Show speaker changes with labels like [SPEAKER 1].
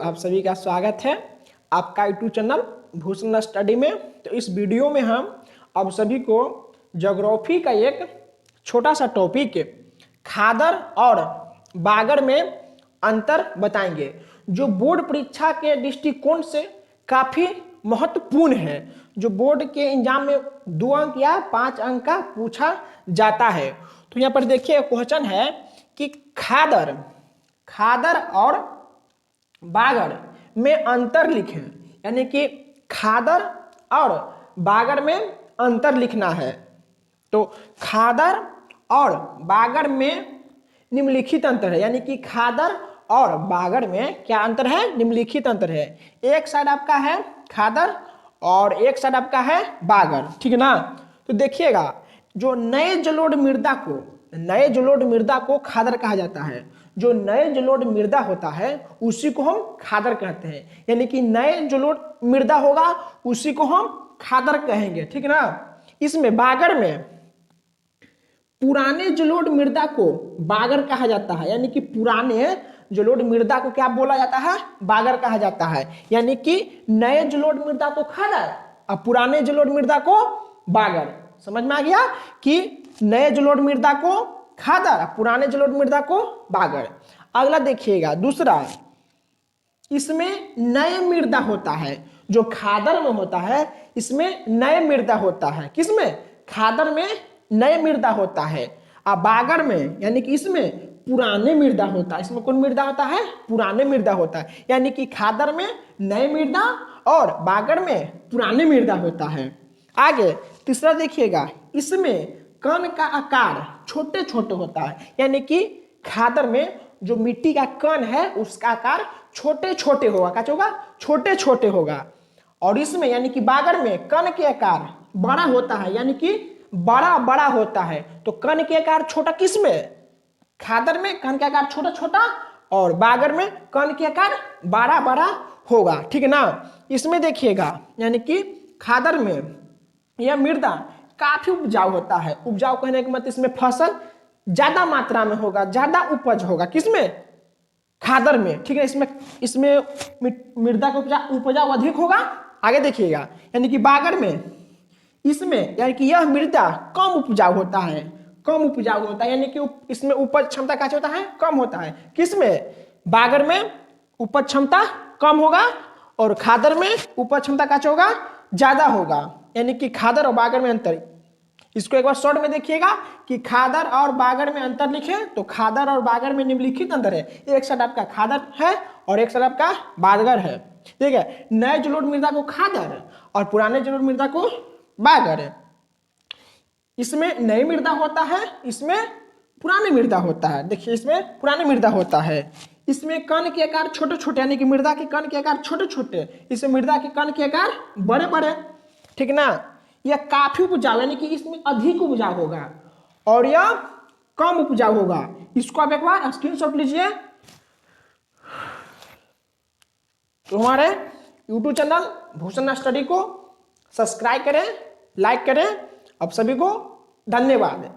[SPEAKER 1] आप सभी का स्वागत है आपका यूट्यूब चैनल भूषण स्टडी में। तो इस वीडियो में हम आप सभी को ज्योग्राफी का एक छोटा सा टॉपिक खादर और बागर में अंतर बताएंगे, जो बोर्ड परीक्षा के दृष्टिकोण से काफ़ी महत्वपूर्ण है, जो बोर्ड के एग्जाम में 2 अंक या 5 अंक का पूछा जाता है। तो यहाँ पर देखिए क्वेश्चन है कि खादर और बागर में अंतर लिखें, यानी कि खादर और बागर में अंतर लिखना है। तो खादर और बागर में निम्नलिखित अंतर है, यानी कि खादर और बागर में क्या अंतर है? निम्नलिखित अंतर है। एक साइड आपका है खादर और एक साइड आपका है बागर, ठीक है ना। तो देखिएगा, जो नए जलोढ़ मृदा को खादर कहा जाता है। जो नए जलोढ़ मृदा होता है उसी को हम खादर कहते हैं, यानी कि नए जलोढ़ मृदा होगा उसी को हम खादर कहेंगे, ठीक है ना। इसमें बागर में पुराने जलोढ़ मृदा को बागर कहा जाता है, यानी कि पुराने जलोढ़ मृदा को क्या बोला जाता है? बागर कहा जाता है। यानी कि नए जलोढ़ मृदा को खादर और पुराने जलोढ़ मृदा को बागर। समझ में आ गया कि नए जलोढ़ मृदा को खादर, पुराने जलोढ़ मृदा को बागर। अगला देखिएगा, दूसरा, इसमें नए मृदा होता है। जो खादर में होता है इसमें नए मृदा होता है। किसमें? खादर में नए मृदा होता है और बागर में यानी कि इसमें पुराने मृदा होता है। इसमें कौन मृदा होता है? पुराने मृदा होता है। यानी कि खादर में नए मृदा और बागर में पुराने मृदा होता है। आगे तीसरा देखिएगा, इसमें कण का आकार छोटे छोटे होता है, यानी कि खादर में जो मिट्टी का कण है उसका आकार छोटे छोटे होगा। क्या होगा? छोटे छोटे होगा। और इसमें यानी कि बागर में कण के आकार बड़ा होता है, यानी कि बड़ा बड़ा होता है। तो कण के आकार छोटा किसमें? खादर में कण के आकार छोटा छोटा और बागर में कण के आकार बड़ा बड़ा होगा, ठीक है ना। इसमें देखिएगा, यानी कि खादर में यह मृदा काफी उपजाऊ होता है। उपजाऊ कहने के मतलब इसमें फसल ज्यादा मात्रा में होगा, ज्यादा उपज होगा। किसमें? खादर में, ठीक है। इसमें मृदा का उपजाऊ अधिक होगा। आगे देखिएगा, यानी कि बागर में इसमें यानी कि यह मृदा कम उपजाऊ होता है, कम उपजाऊ होता है, यानी कि इसमें उपज क्षमता क्या होता है? कम होता है। किसमें? बागर में उपज क्षमता कम होगा और खादर में उपज क्षमता क्या होगा? ज्यादा होगा। यानी कि खादर और बागर में अंतर। इसको एक बार शॉर्ट में देखिएगा कि खादर और बागर में अंतर लिखें। तो खादर और बागर में निम्नलिखित अंतर है। एक साइड आपका खादर है और एक साइड आपका बागर है, ठीक है। नए जलोढ़ मृदा को खादर और पुराने जलोढ़ मृदा को बागर है। इसमें नई मृदा होता है, इसमें पुराने मृदा होता है। देखिए, इसमें पुराने मृदा होता है। इसमें कण के आकार छोटे छोटे, यानी कि मृदा के कण के आकार छोटे छोटे, इसमें मृदा के कण के आकार बड़े बड़े, ठीक ना। यह काफी उपजाऊ, यानी कि इसमें अधिक उपजाऊ होगा और यह कम उपजाऊ होगा। इसको आप एक बार स्क्रीनशॉट लीजिए। तो हमारे YouTube चैनल भूषण स्टडी को सब्सक्राइब करें, लाइक करें। आप सभी को धन्यवाद।